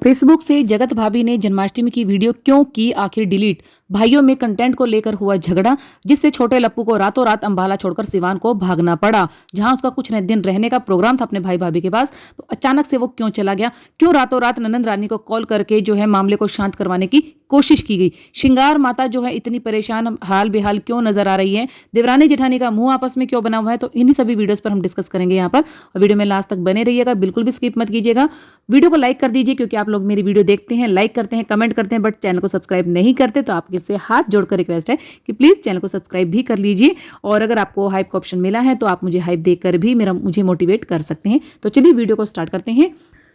Facebook से जगत भाभी ने जन्माष्टमी की वीडियो क्यों की आखिर डिलीट। भाइयों में कंटेंट को लेकर हुआ झगड़ा, जिससे छोटे लप्पू को रातों रात अंबाला छोड़कर सिवान को भागना पड़ा। जहां उसका कुछ दिन रहने का प्रोग्राम था अपने भाई भाभी के पास, तो अचानक से वो क्यों चला गया, क्यों रातों रात ननंद रानी को कॉल करके जो है मामले को शांत करवाने की कोशिश की गई। श्रृंगार माता जो है इतनी परेशान हाल बेहाल क्यों नजर आ रही है, देवरानी जेठानी का मुंह आपस में क्यों बना हुआ है, तो इन्हीं सभी वीडियोस पर हम डिस्कस करेंगे यहाँ पर। और वीडियो में लास्ट तक बने रहिएगा, बिल्कुल भी स्किप मत कीजिएगा। वीडियो को लाइक कर दीजिए, क्योंकि आप लोग मेरी वीडियो देखते हैं, लाइक करते हैं, कमेंट करते हैं, बट चैनल को सब्सक्राइब नहीं करते, तो आपके से हाथ जोड़कर रिक्वेस्ट है कि प्लीज चैनल को सब्सक्राइब भी कर लीजिए। और अगर आपको हाइप का ऑप्शन मिला है तो आप मुझे हाइप देकर भी मुझे मोटिवेट कर सकते हैं। तो चलिए वीडियो को स्टार्ट करते हैं।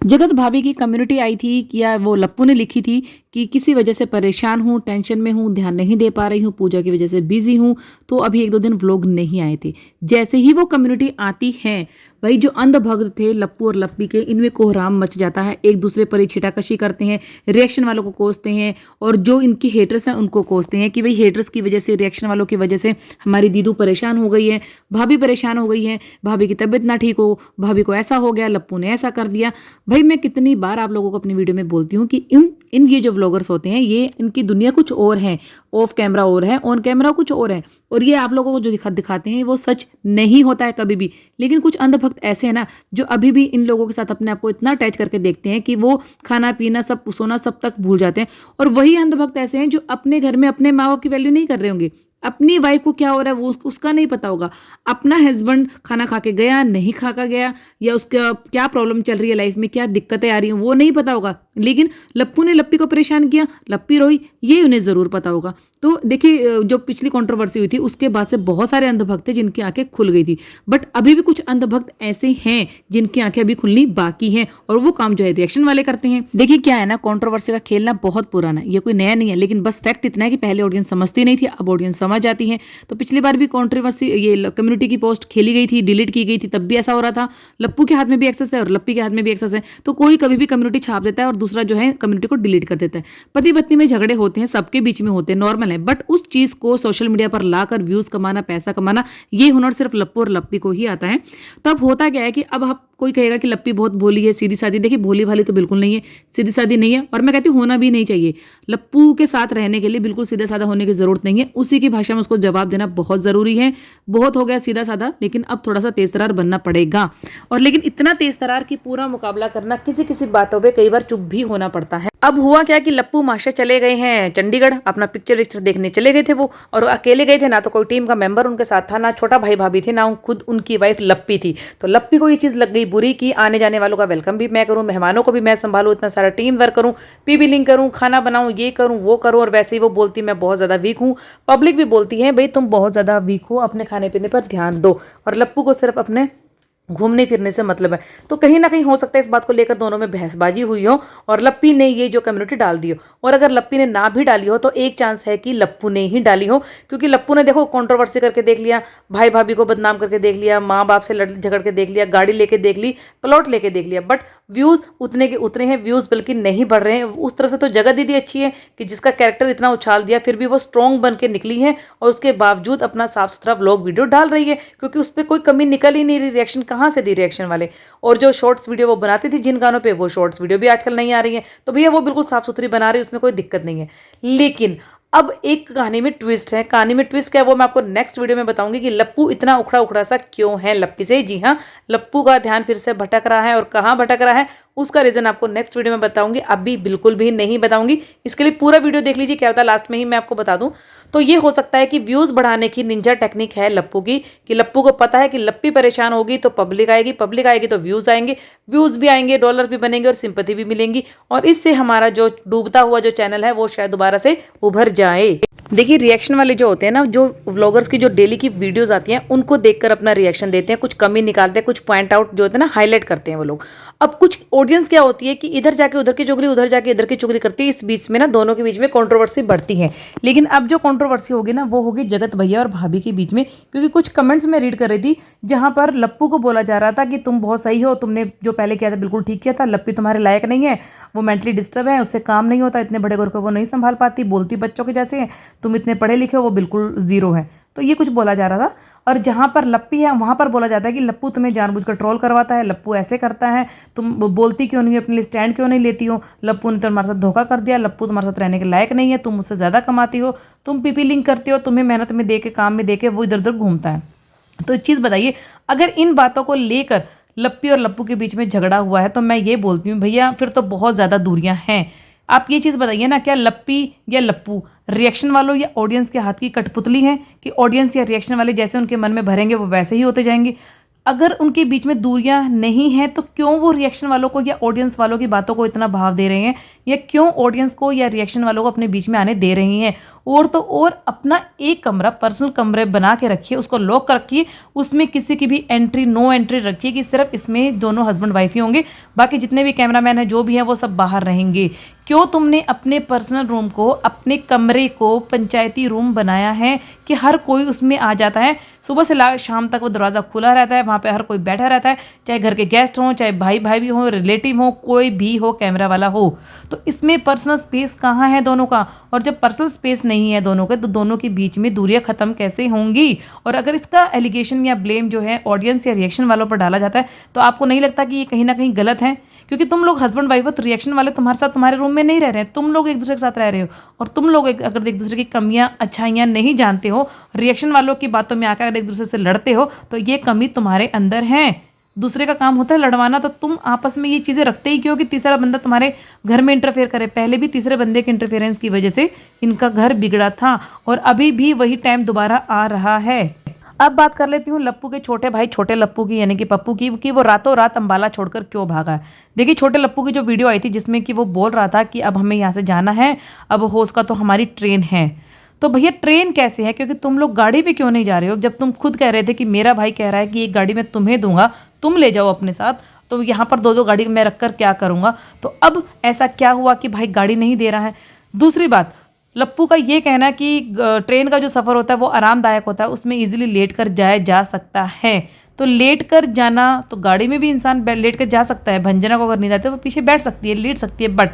जगत भाभी की कम्युनिटी आई थी कि या वो लप्पू ने लिखी थी कि किसी वजह से परेशान हूँ, टेंशन में हूँ, ध्यान नहीं दे पा रही हूँ, पूजा की वजह से बिजी हूँ, तो अभी 1-2 दिन व्लॉग नहीं आए थे। जैसे ही वो कम्युनिटी आती है, भाई जो अंधभक्त थे लप्पू और लप्पी के, इनमें कोहराम मच जाता है। एक दूसरे पर ही छिटाकशी करते हैं, रिएक्शन वालों को कोसते हैं, और जो इनकी हेटर्स हैं उनको कोसते हैं कि भाई हेटर्स की वजह से, रिएक्शन वालों की वजह से हमारी दीदू परेशान हो गई है, भाभी परेशान हो गई है, भाभी की तबीयत ना ठीक हो, भाभी को ऐसा हो गया, लप्पू ने ऐसा कर दिया। भाई मैं कितनी बार आप लोगों को अपनी वीडियो में बोलती हूँ कि इन ये जो व्लॉगर्स होते हैं, ये इनकी दुनिया कुछ और है, ऑफ कैमरा और है, ऑन कैमरा कुछ और है, और ये आप लोगों को जो दिखाते हैं वो सच नहीं होता है कभी भी। लेकिन कुछ अंधभक्त ऐसे हैं ना, जो अभी भी इन लोगों के साथ अपने आप को इतना अटैच करके देखते हैं कि वो खाना पीना सब सोना सब तक भूल जाते हैं। और वही अंधभक्त ऐसे हैं जो अपने घर में अपने माँ बाप की वैल्यू नहीं कर रहे होंगे, अपनी वाइफ को क्या हो रहा है वो उसका नहीं पता होगा, अपना हस्बैंड खाना खा के गया नहीं खा के गया, या उसका क्या प्रॉब्लम चल रही है लाइफ में, क्या दिक्कतें आ रही हैं वो नहीं पता होगा। लेकिन लप्पू ने लप्पी को परेशान किया, लप्पी रोई, ये उन्हें ज़रूर पता होगा। तो देखिए जो पिछली कंट्रोवर्सी हुई थी उसके बाद से बहुत सारे अंधभक्त थे जिनकी आंखें खुल गई थी, बट अभी भी कुछ अंधभक्त ऐसे हैं जिनकी आंखें अभी खुलनी बाकी हैं, और वो काम जो है रिएक्शन वाले करते हैं। देखिए क्या है ना, कंट्रोवर्सी का खेलना बहुत पुराना है, ये कोई नया नहीं है, लेकिन बस फैक्ट इतना है कि पहले ऑडियंस समझती नहीं थी, अब ऑडियंस समझ जाती है। तो पिछली बार भी कंट्रोवर्सी, ये कम्युनिटी की पोस्ट खेली गई थी, डिलीट की गई थी, तब भी ऐसा हो रहा था। लप्पू के हाथ में भी एक्सेस है और लप्पी के हाथ में भी एक्सेस है, तो कोई कभी भी कम्युनिटी छाप देता है और दूसरा जो है कम्युनिटी को डिलीट कर देता है। पति पत्नी में झगड़े होते हैं, सबके बीच में होते हैं, नॉर्मल है, बट उस चीज को सोशल मीडिया पर लाकर व्यूज कमाना, पैसा कमाना, ये हुनर सिर्फ लप्पू और लप्पी को ही आता है। तब होता क्या है कि अब आप कोई कहेगा कि लप्पी बहुत भोली है, सीधी सादी। देखिए भोली भाली तो बिल्कुल नहीं है, सीधी सादी नहीं है, और मैं कहती हूँ होना भी नहीं चाहिए। लप्पू के साथ रहने के लिए बिल्कुल सीधा साधा होने की जरूरत नहीं है, उसी की भाषा में उसको जवाब देना बहुत जरूरी है। बहुत हो गया सीधा साधा, लेकिन अब थोड़ा सा तेज तरार बनना पड़ेगा। और लेकिन इतना तेज तरार की पूरा मुकाबला करना, किसी किसी बातों पे कई बार चुप भी होना पड़ता है। अब हुआ क्या कि लप्पू मास्टर चले गए हैं चंडीगढ़, अपना पिक्चर देखने चले गए थे वो, और अकेले गए थे, ना तो कोई टीम का मेंबर उनके साथ था, ना छोटा भाई भाभी थे, ना खुद उनकी वाइफ लप्पी थी। तो लप्पी को ये चीज लग गई बुरी कि आने जाने वालों का वेलकम भी मैं करूं, मेहमानों को भी मैं संभालूं, इतना सारा टीम वर्क करूं, पी बिलिंग करूं, खाना बनाऊं, ये करूं वो करूं। और वैसे ही वो बोलती मैं बहुत ज्यादा वीक हूं, पब्लिक भी बोलती है भाई तुम बहुत ज्यादा वीक हो, अपने खाने पीने पर ध्यान दो, और लप्पू को सिर्फ अपने घूमने फिरने से मतलब है। तो कहीं ना कहीं हो सकता है इस बात को लेकर दोनों में बहसबाजी हुई हो और लप्पी ने ये जो कम्युनिटी डाल दी हो। और अगर लप्पी ने ना भी डाली हो तो एक चांस है कि लप्पू ने ही डाली हो, क्योंकि लप्पू ने देखो कंट्रोवर्सी करके देख लिया, भाई भाभी को बदनाम करके देख लिया, माँ बाप से लड़ झगड़ के देख लिया, गाड़ी लेके देख ली, प्लॉट लेके देख लिया, बट व्यूज उतने के उतने हैं, व्यूज बल्कि नहीं बढ़ रहे हैं। उस तरह से तो जगत दीदी अच्छी है कि जिसका कैरेक्टर इतना उछाल दिया, फिर भी वो स्ट्रॉन्ग बन के निकली है, और उसके बावजूद अपना साफ सुथरा व्लॉग वीडियो डाल रही है, क्योंकि उस पर कोई कमी निकल ही नहीं रही। रिएक्शन कहाँ से दी रिएक्शन वाले, और जो शॉर्ट्स वीडियो वो बनाती थी जिन गानों पे, वो शॉर्ट्स वीडियो भी आजकल नहीं आ रही है, तो भैया वो बिल्कुल साफ सुथरी बना रही है, उसमें कोई दिक्कत नहीं है। लेकिन अब एक कहानी में ट्विस्ट है। कहानी में ट्विस्ट क्या है वो मैं आपको नेक्स्ट वीडियो में बताऊंगी कि लप्पू इतना उखड़ा उखड़ा सा क्यों है लप्पी से। जी हाँ, लप्पू का ध्यान फिर से भटक रहा है, और कहाँ भटक रहा है उसका रीजन आपको नेक्स्ट वीडियो में बताऊंगी, अभी बिल्कुल भी नहीं बताऊंगी। इसके लिए पूरा वीडियो देख लीजिए, क्या होता है लास्ट में ही मैं आपको बता दूं। तो ये हो सकता है कि व्यूज बढ़ाने की निंजा टेक्निक है लप्पू की, कि लप्पू को पता है कि लप्पी परेशान होगी तो पब्लिक आएगी, पब्लिक आएगी तो व्यूज आएंगे, व्यूज भी आएंगे, डॉलर भी बनेंगे और सिंपैथी भी मिलेंगी, और इससे हमारा जो डूबता हुआ जो चैनल है वो शायद दोबारा से उभर जाए। देखिए रिएक्शन वाले जो होते हैं ना, जो व्लॉगर्स की जो डेली की वीडियोस आती हैं उनको देखकर अपना रिएक्शन देते हैं, कुछ कमी निकालते हैं, कुछ पॉइंट आउट जो होते हैं ना हाईलाइट करते हैं वो लोग। अब कुछ ऑडियंस क्या होती है कि इधर जाके उधर की चुगली, उधर जाके इधर की चुगली करती है, इस बीच में ना दोनों के बीच में कंट्रोवर्सी बढ़ती है। लेकिन अब जो कंट्रोवर्सी होगी ना वो होगी जगत भैया और भाभी के बीच में, क्योंकि कुछ कमेंट्स में रीड कर रही थी जहां पर लप्पू को बोला जा रहा था कि तुम बहुत सही हो, तुमने जो पहले किया था बिल्कुल ठीक किया था, लप्पी तुम्हारे लायक नहीं है, वो मेंटली डिस्टर्ब है, उससे काम नहीं होता, इतने बड़े घर को वो नहीं संभाल पाती, बोलती बच्चों के जैसे है, तुम इतने पढ़े लिखे हो, वो बिल्कुल जीरो है। तो ये कुछ बोला जा रहा था। और जहाँ पर लप्पी है वहाँ पर बोला जाता है कि लप्पू तुम्हें जानबूझकर ट्रोल करवाता है, लप्पू ऐसे करता है, तुम बोलती क्यों नहीं, अपने लिए स्टैंड क्यों नहीं लेती हो, लप्पू ने तुम्हारे साथ धोखा कर दिया, लप्पू तुम्हारे साथ रहने के लायक नहीं है, तुम मुझसे ज़्यादा कमाती हो, तुम पीपी लिंक करती हो, तुम्हें मेहनत में दे के काम में दे के वो इधर उधर घूमता है। तो एक चीज़ बताइए, अगर इन बातों को लेकर लप्पी और लप्पू के बीच में झगड़ा हुआ है तो मैं ये बोलती हूँ भैया फिर तो बहुत ज़्यादा दूरियां हैं। आप ये चीज़ बताइए ना, क्या लप्पी या लप्पू रिएक्शन वालों या ऑडियंस के हाथ की कठपुतली है कि ऑडियंस या रिएक्शन वाले जैसे उनके मन में भरेंगे वो वैसे ही होते जाएंगे? अगर उनके बीच में दूरियां नहीं हैं तो क्यों वो रिएक्शन वालों को या ऑडियंस वालों की बातों को इतना भाव दे रहे हैं, या क्यों ऑडियंस को या रिएक्शन वालों को अपने बीच में आने दे रही हैं? और तो और अपना एक कमरा, पर्सनल कमरे बना के रखिए, उसको लॉक कर रखिए, उसमें किसी की भी एंट्री, नो एंट्री रखिए कि सिर्फ इसमें दोनों हस्बैंड वाइफ ही होंगे, बाकी जितने भी कैमरामैन हैं जो भी हैं वो सब बाहर रहेंगे। क्यों तुमने अपने पर्सनल रूम को, अपने कमरे को पंचायती रूम बनाया है कि हर कोई उसमें आ जाता है, सुबह से शाम तक वो दरवाज़ा खुला रहता है, वहाँ पे हर कोई बैठा रहता है, चाहे घर के गेस्ट हों, चाहे भाई भाई भी हों, रिलेटिव हो, कोई भी हो, कैमरा वाला हो, तो इसमें पर्सनल स्पेस कहाँ है दोनों का? और जब पर्सनल स्पेस नहीं है दोनों के तो दोनों के बीच में दूरियां ख़त्म कैसे होंगी? और अगर इसका एलिगेशन या ब्लेम जो है ऑडियंस या रिएक्शन वालों पर डाला जाता है तो आपको नहीं लगता कि ये कहीं ना कहीं गलत है? क्योंकि तुम लोग हस्बैंड वाइफ हो तो रिएक्शन वाले तुम्हारे साथ, तुम्हारे रूम में नहीं रह रहे हैं, तुम लोग एक दूसरे के साथ रह रहे हो, और तुम लोग अगर एक दूसरे की कमियां अच्छाइयां नहीं जानते हो, रिएक्शन वालों की बातों में आकर अगर एक दूसरे से लड़ते हो तो ये कमी तुम्हारे अंदर है। दूसरे का काम होता है लड़वाना, तो तुम आपस में ये चीज़ें रखते ही क्यों कि तीसरा बंदा तुम्हारे घर में इंटरफेयर करे? पहले भी तीसरे बंदे के इंटरफेरेंस की वजह से इनका घर बिगड़ा था और अभी भी वही टाइम दोबारा आ रहा है। अब बात कर लेती हूँ लप्पू के छोटे भाई छोटे लप्पू की, यानी कि पप्पू की, कि वो रातों रात अंबाला छोड़कर क्यों भागा है। देखिए, छोटे लप्पू की जो वीडियो आई थी जिसमें कि वो बोल रहा था कि अब हमें यहाँ से जाना है, अब होश का तो हमारी ट्रेन है। तो भैया ट्रेन कैसे है? क्योंकि तुम लोग गाड़ी पे क्यों नहीं जा रहे हो? जब तुम खुद कह रहे थे कि मेरा भाई कह रहा है कि एक गाड़ी मैं तुम्हें दूंगा, तुम ले जाओ अपने साथ, तो यहाँ पर दो दो गाड़ी मैं रखकर क्या करूँगा? तो अब ऐसा क्या हुआ कि भाई गाड़ी नहीं दे रहा है? दूसरी बात, लप्पू का ये कहना कि ट्रेन का जो सफ़र होता है वो आरामदायक होता है, उसमें इजीली लेट कर जाया जा सकता है। तो लेट कर जाना, तो गाड़ी में भी इंसान लेट कर जा सकता है। भंजना को अगर नींद आती है वो पीछे बैठ सकती है, लेट सकती है, बट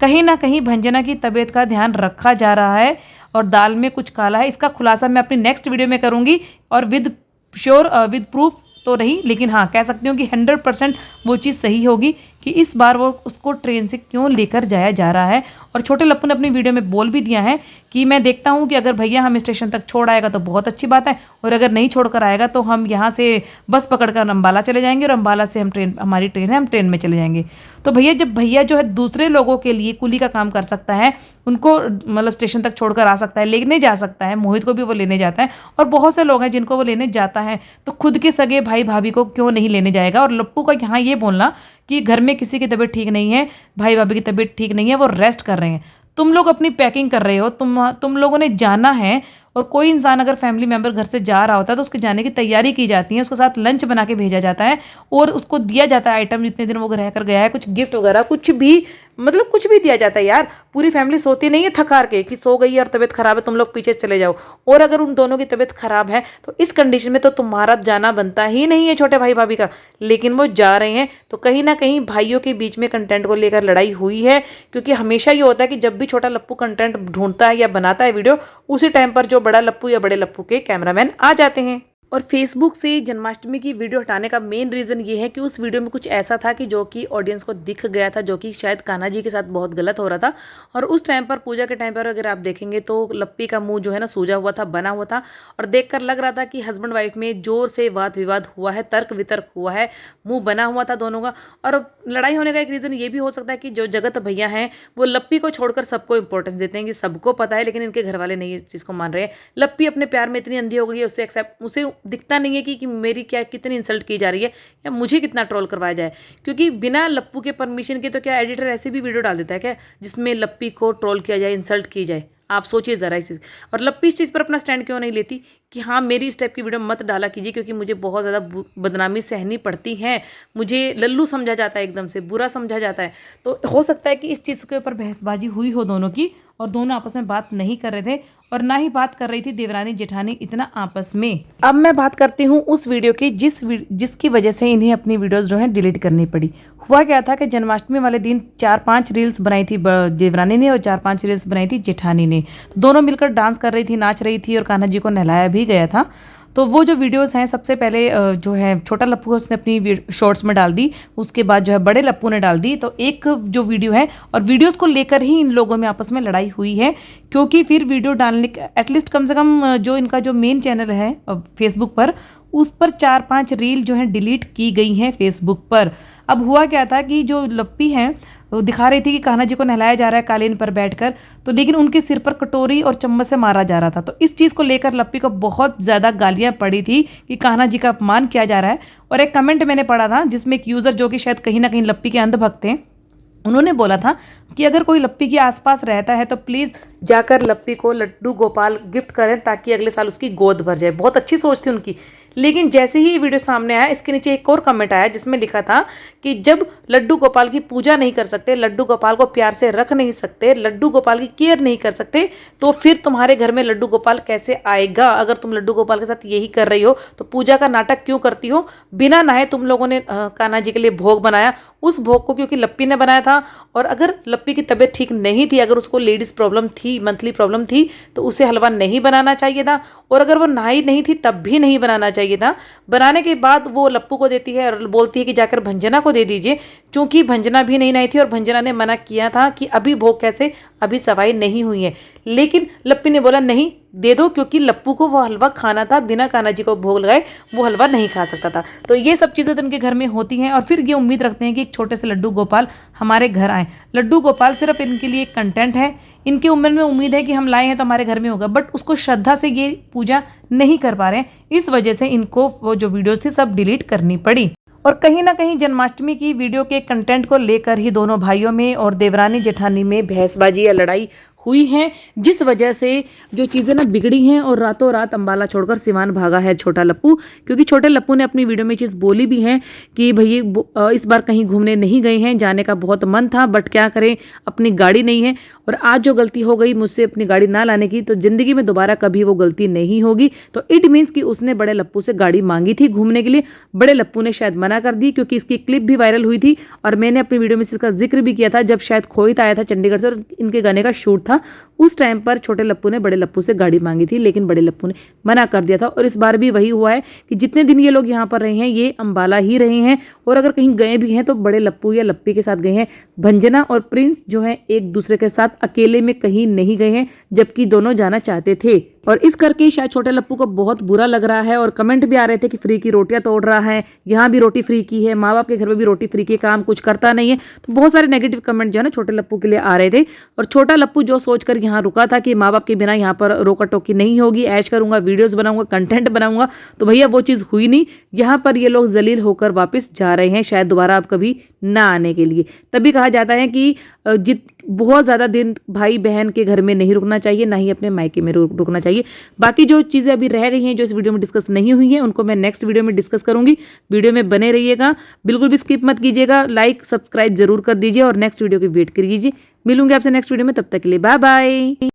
कहीं ना कहीं भंजना की तबीयत का ध्यान रखा जा रहा है और दाल में कुछ काला है। इसका खुलासा मैं अपनी नेक्स्ट वीडियो में करूँगी और विद प्रूफ तो नहीं, लेकिन हाँ कह सकती हूँ कि 100% वो चीज़ सही होगी कि इस बार वो उसको ट्रेन से क्यों लेकर जाया जा रहा है। और छोटे लप्पू ने अपनी वीडियो में बोल भी दिया है कि मैं देखता हूँ कि अगर भैया हम स्टेशन तक छोड़ आएगा तो बहुत अच्छी बात है, और अगर नहीं छोड़ कर आएगा तो हम यहाँ से बस पकड़कर अम्बाला चले जाएंगे और अम्बाला से हमारी ट्रेन है, हम ट्रेन में चले जाएंगे। तो भैया जब भैया जो है दूसरे लोगों के लिए कुली का काम कर सकता है, उनको मतलब स्टेशन तक छोड़कर आ सकता है, लेने जा सकता है, मोहित को भी वो लेने जाता है और बहुत से लोग हैं जिनको वो लेने जाता है, तो खुद के सगे भाई भाभी को क्यों नहीं लेने जाएगा? और लप्पू का यहाँ ये बोलना कि घर में किसी की तबीयत ठीक नहीं है, भाई भाभी की तबीयत ठीक नहीं है, वो रेस्ट कर रहे हैं, तुम लोग अपनी पैकिंग कर रहे हो, तुम लोगों ने जाना है। और कोई इंसान अगर फैमिली मेंबर घर से जा रहा होता है तो उसके जाने की तैयारी की जाती है, उसके साथ लंच बना के भेजा जाता है और उसको दिया जाता है आइटम, जितने दिन वो रह कर गया है, कुछ गिफ्ट वगैरह, कुछ भी, मतलब कुछ भी दिया जाता है यार। पूरी फैमिली सोती नहीं है थक हार के कि सो गई और तबीयत खराब है, तुम लोग पीछे चले जाओ। और अगर उन दोनों की तबीयत खराब है तो इस कंडीशन में तो तुम्हारा जाना बनता ही नहीं है छोटे भाई भाभी का, लेकिन वो जा रहे हैं। तो कहीं ना कहीं भाइयों के बीच में कंटेंट को लेकर लड़ाई हुई है, क्योंकि हमेशा ये होता है कि जब भी छोटा लप्पू कंटेंट ढूंढता है या बनाता है वीडियो, उसी टाइम पर जो बड़ा लप्पू या बड़े लप्पू के कैमरामैन आ जाते हैं। और फेसबुक से जन्माष्टमी की वीडियो हटाने का मेन रीज़न ये है कि उस वीडियो में कुछ ऐसा था कि जो कि ऑडियंस को दिख गया था, जो कि शायद कान्हा जी के साथ बहुत गलत हो रहा था। और उस टाइम पर, पूजा के टाइम पर अगर आप देखेंगे तो लप्पी का मुंह जो है ना सूजा हुआ था, बना हुआ था, और देखकर लग रहा था कि हस्बैंड वाइफ में जोर से वाद विवाद हुआ है, तर्क वितर्क हुआ है, मुँह बना हुआ था दोनों का। और लड़ाई होने का एक रीज़न ये भी हो सकता है कि जो जगत भैया हैं वो लप्पी को छोड़कर सबको इंपॉर्टेंस देते हैं कि सबको पता है, लेकिन इनके घर वाले नहीं इस चीज़ को मान रहे हैं। लप्पी अपने प्यार में इतनी अंधी हो गई है, उसे दिखता नहीं है कि मेरी क्या कितनी इंसल्ट की जा रही है या मुझे कितना ट्रोल करवाया जाए। क्योंकि बिना लप्पू के परमिशन के तो क्या एडिटर ऐसे भी वीडियो डाल देता है क्या जिसमें लप्पी को ट्रोल किया जाए, इंसल्ट की जाए? आप सोचिए ज़रा इस चीज़। और लप्पी इस चीज़ पर अपना स्टैंड क्यों नहीं लेती कि हाँ मेरी इस टाइप की वीडियो मत डाला कीजिए, क्योंकि मुझे बहुत ज़्यादा बदनामी सहनी पड़ती है, मुझे लल्लू समझा जाता है, एकदम से बुरा समझा जाता है। तो हो सकता है कि इस चीज़ के ऊपर बहसबाजी हुई हो दोनों की, और दोनों आपस में बात नहीं कर रहे थे और ना ही बात कर रही थी देवरानी जेठानी इतना आपस में। अब मैं बात करती हूँ उस वीडियो की जिसकी वजह से इन्हें अपनी वीडियोस जो है डिलीट करनी पड़ी। हुआ क्या था कि जन्माष्टमी वाले दिन 4-5 रील्स बनाई थी देवरानी ने और 4-5 रील्स बनाई थी जेठानी ने। तो दोनों मिलकर डांस कर रही थी, नाच रही थी और कान्हा जी को नहलाया भी गया था। तो वो जो वीडियोस हैं सबसे पहले जो है छोटा लप्पू है उसने अपनी शॉर्ट्स में डाल दी, उसके बाद जो है बड़े लप्पू ने डाल दी। तो एक जो वीडियो है और वीडियोस को लेकर ही इन लोगों में आपस में लड़ाई हुई है, क्योंकि फिर वीडियो डालने एटलीस्ट कम से कम जो इनका जो मेन चैनल है फेसबुक पर, उस पर 4-5 रील जो है डिलीट की गई हैं फेसबुक पर। अब हुआ क्या था कि जो लप्पी हैं वो दिखा रही थी कि कान्हा जी को नहलाया जा रहा है कालीन पर बैठकर, तो लेकिन उनके सिर पर कटोरी और चम्मच से मारा जा रहा था। तो इस चीज़ को लेकर लप्पी को बहुत ज़्यादा गालियाँ पड़ी थी कि कान्हा जी का अपमान किया जा रहा है। और एक कमेंट मैंने पढ़ा था जिसमें एक यूज़र जो कि शायद कहीं ना कहीं लप्पी के अंधभक्त थे, उन्होंने बोला था कि अगर कोई लप्पी के आसपास रहता है तो प्लीज़ जाकर लप्पी को लड्डू गोपाल गिफ्ट करें ताकि अगले साल उसकी गोद भर जाए। बहुत अच्छी सोच थी उनकी। लेकिन जैसे ही ये वीडियो सामने आया, इसके नीचे एक और कमेंट आया जिसमें लिखा था कि जब लड्डू गोपाल की पूजा नहीं कर सकते, लड्डू गोपाल को प्यार से रख नहीं सकते, लड्डू गोपाल की केयर नहीं कर सकते, तो फिर तुम्हारे घर में लड्डू गोपाल कैसे आएगा? अगर तुम लड्डू गोपाल के साथ यही कर रही हो तो पूजा का नाटक क्यों करती हो? बिना नहाए तुम लोगों ने कान्हा जी के लिए भोग बनाया। उस भोग को क्योंकि लप्पी ने बनाया था, और अगर लप्पी की तबीयत ठीक नहीं थी, अगर उसको लेडीज प्रॉब्लम थी, मंथली प्रॉब्लम थी, तो उसे हलवा नहीं बनाना चाहिए था। और अगर वो नहाई नहीं थी तब भी नहीं बनाना चाहिए था। बनाने के बाद वो लप्पू को देती है और बोलती है कि जाकर भंजना को दे दीजिए, क्योंकि भंजना भी नहीं नहाई थी और भंजना ने मना किया था कि अभी भोग कैसे, अभी सफाई नहीं हुई है। लेकिन लप्पी ने बोला नहीं दे दो, क्योंकि लप्पू को वो हलवा खाना था, बिना कान्हा जी को भोग लगाए वो हलवा नहीं खा सकता था। तो ये सब चीज़ें तो उनके घर में होती हैं, और फिर ये उम्मीद रखते हैं कि एक छोटे से लड्डू गोपाल हमारे घर आए। लड्डू गोपाल सिर्फ इनके लिए एक कंटेंट है, इनके उम्र में उम्मीद है कि हम लाए हैं तो हमारे घर में होगा, बट उसको श्रद्धा से ये पूजा नहीं कर पा रहे हैं। इस वजह से इनको वो जो वीडियोस थी सब डिलीट करनी पड़ी। और कहीं ना कहीं जन्माष्टमी की वीडियो के कंटेंट को लेकर ही दोनों भाइयों में और देवरानी जेठानी में बहसबाजी या लड़ाई हुई है, जिस वजह से जो चीज़ें ना बिगड़ी हैं और रातों रात अंबाला छोड़कर सिवान भागा है छोटा लप्पू। क्योंकि छोटे लप्पू ने अपनी वीडियो में चीज़ बोली भी है कि भैया इस बार कहीं घूमने नहीं गए हैं, जाने का बहुत मन था बट क्या करें अपनी गाड़ी नहीं है, और आज जो गलती हो गई मुझसे अपनी गाड़ी ना लाने की, तो ज़िंदगी में दोबारा कभी वो गलती नहीं होगी। तो इट मीन्स कि उसने बड़े लप्पू से गाड़ी मांगी थी घूमने के लिए, बड़े लप्पू ने शायद मना कर दी, क्योंकि इसकी क्लिप भी वायरल हुई थी और मैंने अपनी वीडियो में इसका जिक्र भी किया था जब शायद खोहित आया था चंडीगढ़ से और इनके गाने का शूट था। उस टाइम पर छोटे लप्पू ने बड़े लप्पू से गाड़ी मांगी थी, लेकिन बड़े लप्पू ने मना कर दिया था। और इस बार भी वही हुआ है कि जितने दिन ये लोग यहाँ पर रहे हैं ये अंबाला ही रहे हैं, और अगर कहीं गए भी हैं तो बड़े लप्पू या लप्पी के साथ गए हैं। भंजना और प्रिंस जो है एक दूसरे के साथ अकेले में कहीं नहीं गए हैं, जबकि दोनों जाना चाहते थे। और इस करके शायद छोटे लप्पू को बहुत बुरा लग रहा है, और कमेंट भी आ रहे थे कि फ्री की रोटियां तोड़ रहा है, यहाँ भी रोटी फ्री की है, माँ बाप के घर में भी रोटी फ्री की, काम कुछ करता नहीं है। तो बहुत सारे नेगेटिव कमेंट जो है ना छोटे लप्पू के लिए आ रहे थे। और छोटा लप्पू जो सोचकर यहाँ रुका था कि माँ बाप के बिना यहाँ पर रोका टोकी नहीं होगी, ऐश करूंगा, वीडियोस बनाऊंगा, कंटेंट बनाऊंगा, तो भैया वो चीज़ हुई नहीं। यहाँ पर ये लोग जलील होकर वापस जा रहे हैं, शायद दोबारा अब कभी ना आने के लिए। तभी कहा जाता है कि बहुत ज़्यादा दिन भाई बहन के घर में नहीं रुकना चाहिए, ना ही अपने मायके में रुकना चाहिए। बाकी जो चीज़ें अभी रह गई हैं जो इस वीडियो में डिस्कस नहीं हुई हैं उनको मैं नेक्स्ट वीडियो में डिस्कस करूंगी। वीडियो में बने रहिएगा, बिल्कुल भी स्किप मत कीजिएगा, लाइक सब्सक्राइब जरूर कर दीजिए और नेक्स्ट वीडियो की वेट कीजिए। मिलूंगी आपसे नेक्स्ट वीडियो में, तब तक के लिए बाय बाय।